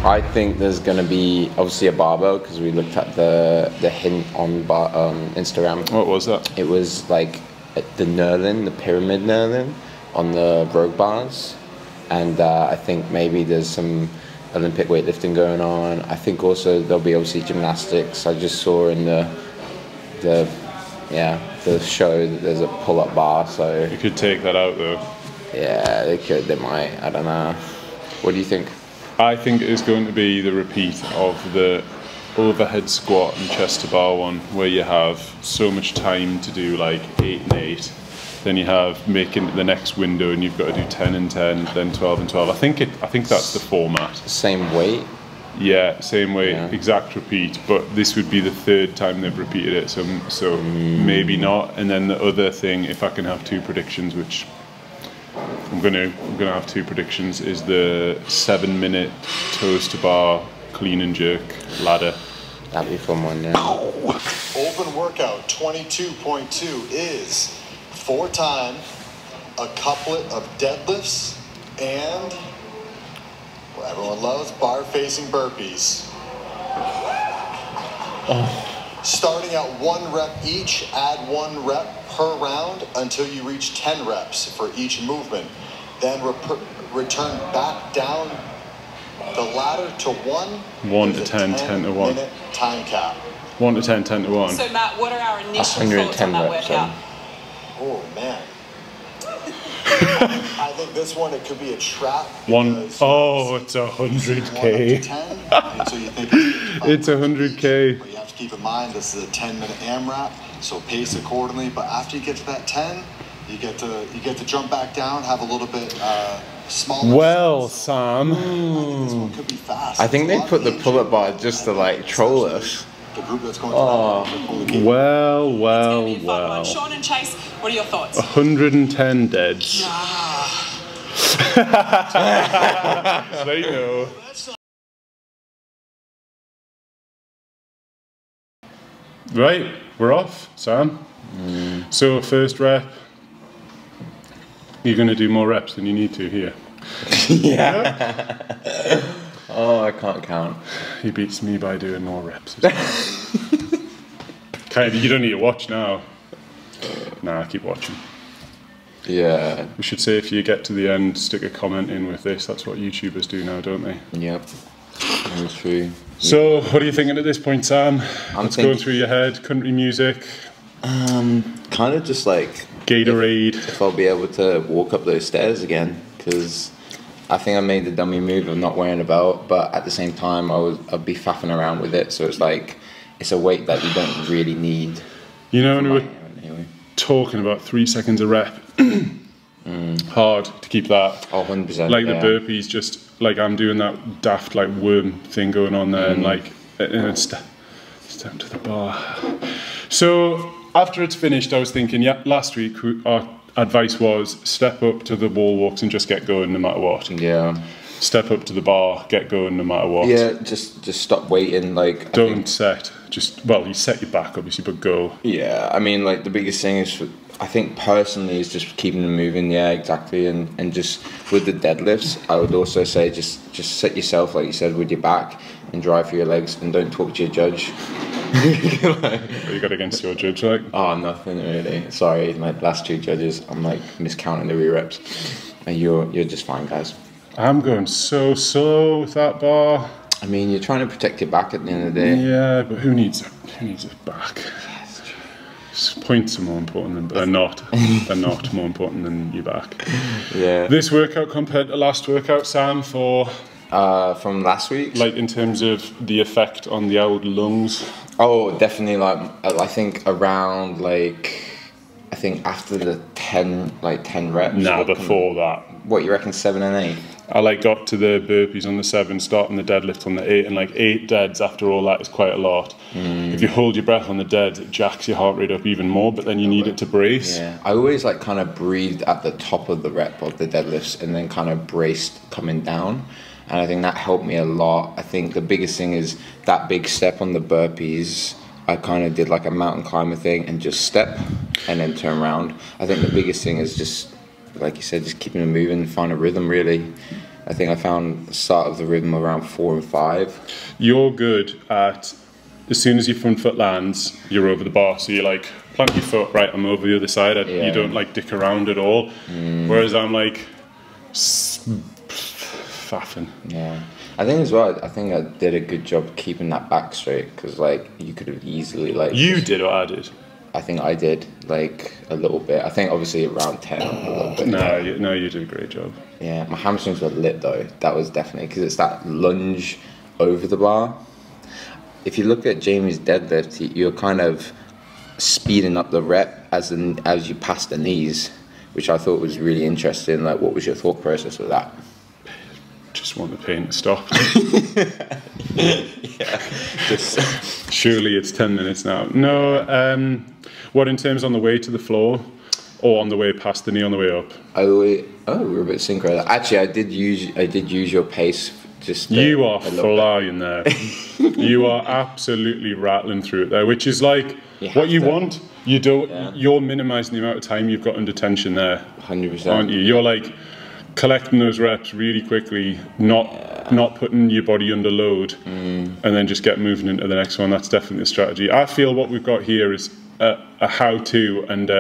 I think there's going to be obviously a barbell because we looked at the hint on Instagram. What was that? It was like the knurling, the pyramid knurling on the rogue bars, and I think maybe there's some Olympic weightlifting going on. I think also there'll be obviously gymnastics. I just saw in the show that there's a pull-up bar, so You could take that out though. yeah, they could, they might. I don't know. What do you think? I think it is going to be the repeat of the overhead squat and chest to bar one, where you have so much time to do like 8 and 8. Then you have making the next window, and you've got to do 10 and 10, then 12 and 12. I think that's the format. Same weight. Yeah, same way, Yeah. exact repeat. But this would be the 3rd time they've repeated it, so maybe not. And then the other thing, if I can have 2 predictions, which I'm gonna have 2 predictions, is the 7-minute toes to bar clean and jerk ladder. That'd be a fun one, yeah. Open workout 22.2 is 4 time, a couplet of deadlifts, and what everyone loves, bar facing burpees. Starting at 1 rep each, add 1 rep per round until you reach 10 reps for each movement. Then return back down the ladder to 1. 1 to with a 10, 10 to 1. minute time cap. 1 to 10, 10 to 1. So Matt, what are our initial thoughts 110 on that reps, workout? Oh man. I think this one, it could be a trap. Because It's it's 1 up to 100k. 10, and so you think it's It's 100k. But you have to keep in mind this is a 10-minute AMRAP, so pace accordingly. But after you get to that 10, you get to jump back down, have a little bit smaller. Well, Sam. This one could be fast. I think It's a they lot put the of pull-up age, bar just to like troll us. the group that's going to that. Well. It's gonna be a fun one. Sean and Chase, what are your thoughts? 110 deads. They know. Right, we're off, Sam. So, first rep. You're going to do more reps than you need to here. Yeah. Oh, I can't count. He beats me by doing more reps. Kind of, you don't need to watch now. Nah, keep watching. Yeah. We should say if you get to the end, stick a comment in with this. That's what YouTubers do now, don't they? Yep. That's true. So, what are you thinking at this point, Sam? What's going thinking- through your head? Country music? Kind of just like Gatorade? if I'll be able to walk up those stairs again, because I think I made the dummy move of not wearing a belt, but at the same time I'd be faffing around with it, so it's like it's a weight that you don't really need. You know, when we were Anyway. talking about 3 seconds a rep, hard to keep that. Oh, 100%. Like yeah. the burpees, just like I'm doing that daft like worm thing going on there, and like and it's down to the bar. So after it's finished, I was thinking, yeah, last week our advice was step up to the wall walks and just get going no matter what. Yeah. Step up to the bar, get going no matter what. Yeah, just stop waiting. Like Don't set. Just, well, you set your back obviously, but go. Yeah, I mean, like the biggest thing is, I think personally, is just keeping them moving. Yeah, exactly, and just with the deadlifts, I would also say just set yourself, like you said, with your back and drive for your legs, and don't talk to your judge. What you got against your judge, like? Oh, nothing really. Sorry, my last 2 judges, I'm like miscounting the re-reps, and you're just fine, guys. I'm going so slow with that bar. I mean, you're trying to protect your back at the end of the day. Yeah, but who needs a back? Points are more important than, they're not. They're not more important than your back. Yeah. This workout compared to last workout, Sam, for From last week. like in terms of the effect on the old lungs. Oh, definitely. Like I think around I think after the 10 reps. Nah, before that. What you reckon, 7 and 8? I got to the burpees on the 7, starting the deadlift on the 8, and 8 deads after all that is quite a lot. If you hold your breath on the deads, it jacks your heart rate up even more, but then you need it to brace. Yeah, I always kind of breathed at the top of the rep of the deadlifts and then kind of braced coming down, and I think that helped me a lot. I think the biggest thing is that big step on the burpees. I kind of did like a mountain climber thing and just step and then turn around. I think the biggest thing is just, like you said, just keeping it moving, find a rhythm really. I think I found the start of the rhythm around 4 and 5. You're good at, as soon as your front foot lands, you're over the bar. So you like plant your foot, right, I'm over the other side. You don't like dick around at all. Whereas I'm like faffing. Yeah. I think as well, I think I did a good job keeping that back straight, because like you could have easily like... You did or I did? I think I did, like, a little bit. I think obviously around 10, a little bit. No, you did a great job. Yeah, my hamstrings were lit though. That was definitely, because it's that lunge over the bar. If you look at Jamie's deadlift, you're kind of speeding up the rep as you pass the knees, which I thought was really interesting. Like, what was your thought process with that? Just want the pain to stop. Yeah, just... Surely it's 10 minutes now. No, what in terms on the way to the floor, or on the way past the knee on the way up? We're a bit synchro. Actually, I did use your pace. Just you are flying there. You are absolutely rattling through it there, which is like what you want. You don't. Yeah. You're minimising the amount of time you've got under tension there. 100%. Aren't you? You're like collecting those reps really quickly, not putting your body under load, and then just get moving into the next one. That's definitely the strategy. I feel what we've got here is a how-to and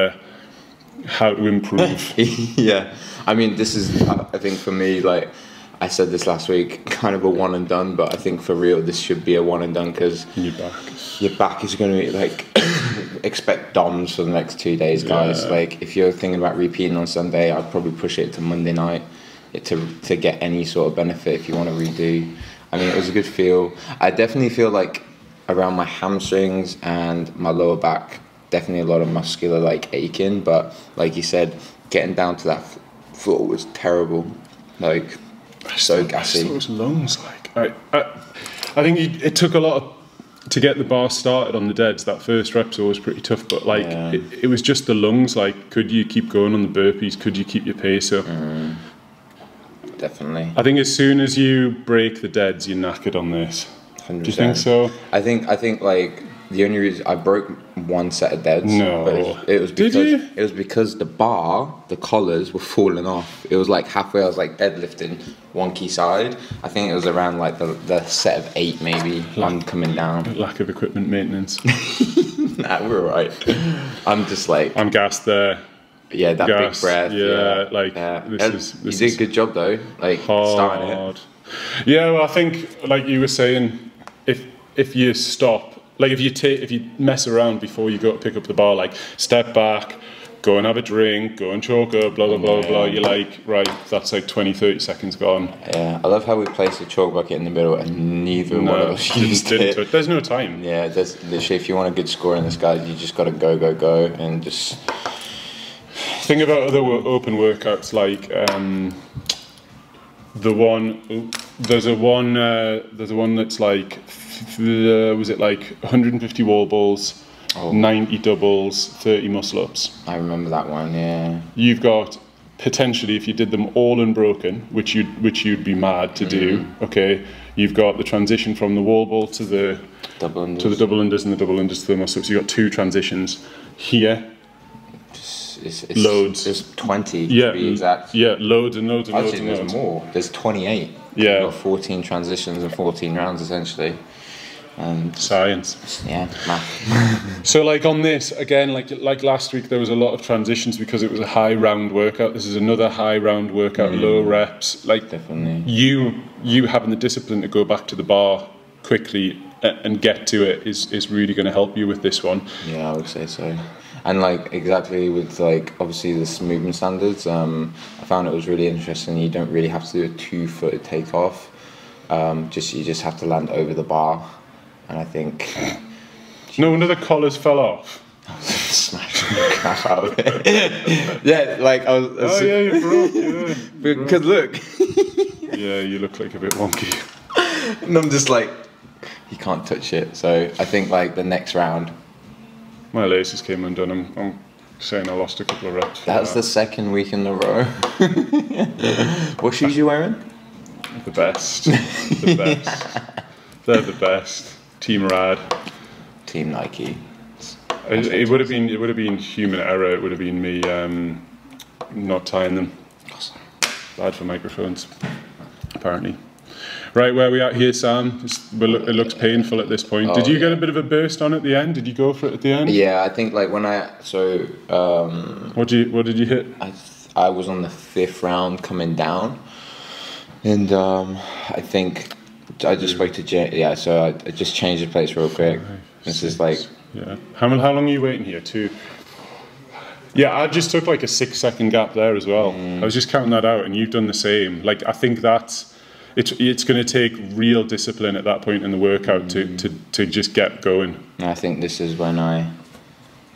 how to improve. Yeah, I mean, this is, I think for me, like I said this last week, kind of a one and done, but I think for real this should be a one and done, because your back is going to be like, expect DOMs for the next 2 days, guys. Yeah. Like, if you're thinking about repeating on Sunday, I'd probably push it to Monday night to get any sort of benefit if you want to redo. I mean, it was a good feel. I definitely feel like around my hamstrings and my lower back, definitely a lot of muscular like aching, but like you said, getting down to that floor was terrible. Like, so gassy. Those lungs, like I think it took a lot to get the bar started on the deads. That first rep's always pretty tough, but like it was just the lungs. Like, could you keep going on the burpees? Could you keep your pace up? Definitely. I think as soon as you break the deads, you're knackered on this. 100%. Do you think so? I think like the only reason I broke one set of deads. No. But it was because the bar, the collars were falling off. It was like halfway. I was like deadlifting one key side. I think it was around like the set of 8 maybe. I'm coming down. Lack of equipment maintenance. Nah, we're alright. I'm just like, I'm gassed there. Yeah, that big breath. Yeah, like this you did a good job though. Like hard. Starting it. Yeah, well, I think like you were saying, if you stop. Like if you mess around before you go to pick up the bar, like step back, go and have a drink, go and choke up, blah, blah, blah, blah. You're like, right, that's like 20, 30 seconds gone. Yeah, I love how we placed a chalk bucket in the middle and neither one of us used it. There's no time. Yeah, there's literally, if you want a good score in this, guys, you just got to go, and just... Think about other open workouts, like there's a one that's like, was it like 150 wall balls, 90 doubles, 30 muscle ups. I remember that one. Yeah. You've got potentially, if you did them all unbroken, which you'd be mad to do. Okay. You've got the transition from the wall ball to the double unders, and the double unders to the muscle ups. You've got 2 transitions here. It's loads. There's 20 to be exact. Yeah, loads and loads and loads. Actually, there's more. There's 28. Yeah. You've got 14 transitions and 14 rounds essentially. Science. Yeah, math. So like on this, again, like last week, there was a lot of transitions because it was a high round workout. This is another high round workout, low reps. Like, definitely. You having the discipline to go back to the bar quickly and get to it is really going to help you with this one. Yeah, I would say so. And like exactly with like obviously the movement standards, I found it was really interesting. You don't really have to do a 2-footed takeoff. You just have to land over the bar, and I think. No wonder the collars fell off. Smashing the crap out of it. Yeah, like I was. Yeah, you broke. Yeah. Because look. Yeah, you look like a bit wonky. And I'm just like, you can't touch it. So I think like the next round. My laces came undone. I'm saying I lost a couple of reps. That's the second week in a row. What shoes are you wearing? The best. The best. They're the best. Team Rad. Team Nike. It would have been human error. It would have been me not tying them. Bad for microphones. apparently. Right, where are we at here, Sam? It looks painful at this point. Did you get a bit of a burst on at the end? Did you go for it at the end? Yeah, I think like when what did you hit? I was on the 5th round coming down, and I think I just spoke to Jay. Yeah, so I just changed the place real quick. This is like how long are you waiting here? 2. Yeah, I just took like a 6-second gap there as well. I was just counting that out, and you've done the same. Like I think that's. It's going to take real discipline at that point in the workout to just get going. I think this is when I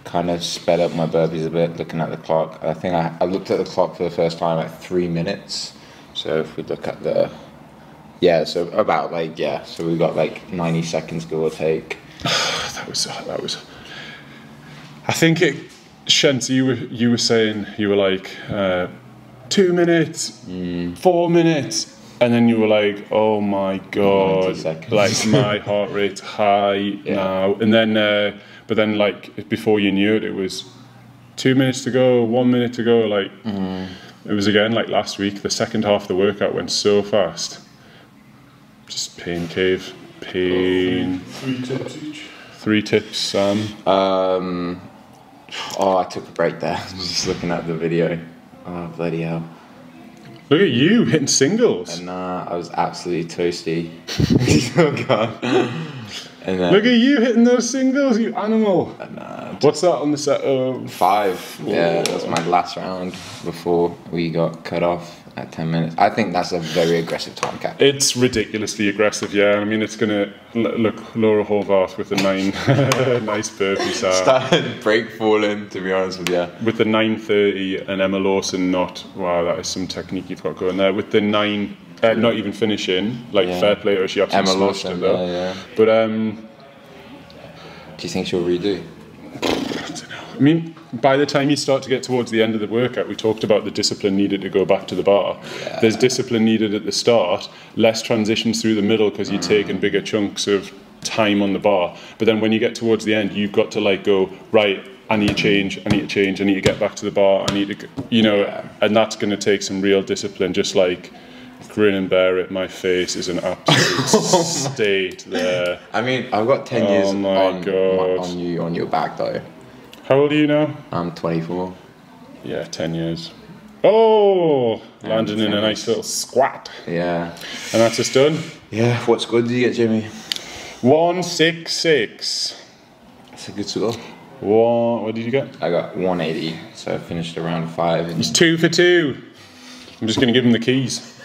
kind of sped up my burpees a bit, looking at the clock. I think I looked at the clock for the first time at 3 minutes. So if we look at so about so we got like 90 seconds give or take. that was. I think Shent, you were saying you were like 2 minutes, 4 minutes. And then you were like, oh my God, like my heart rate's high now. And then, but then like before you knew it, it was 2 minutes to go, 1 minute to go. Like it was again like last week, the second half of the workout went so fast. Just pain cave, pain. 3 tips each. 3 tips, Sam. I took a break there. I was just looking at the video. Oh, bloody hell. Look at you hitting singles. And I was absolutely toasty. Oh God. And then, look at you hitting those singles, you animal. What's that on the set of? 5. Yeah, that was my last round before we got cut off at 10 minutes. I think that's a very aggressive time cap. It's ridiculously aggressive, yeah. I mean, it's going to look Laura Horvath with the 9 nice burpee. Started break falling, to be honest with you. With the 9:30 and Emma Lawson not. Wow, that is some technique you've got going there. With the 9, not even finishing. Like fair play to her, she absolutely Emma smashed Lawson, it though. yeah. But do you think she'll redo? I don't know. I mean, by the time you start to get towards the end of the workout, we talked about the discipline needed to go back to the bar. Yeah. There's discipline needed at the start, less transitions through the middle because you're taking bigger chunks of time on the bar. But then when you get towards the end, you've got to like go, right, I need to change, I need to get back to the bar, I need to, and that's going to take some real discipline, just like grin and bear it, my face is an absolute state there. I mean, I've got 10 years on your back though. How old are you now? I'm 24. Yeah, 10 years. Oh, landed in a nice little squat. Yeah. And that's us done? Yeah, what score did you get, Jimmy? 166. That's a good score. What did you get? I got 180, so I finished around 5. He's 2 for 2. I'm just going to give him the keys.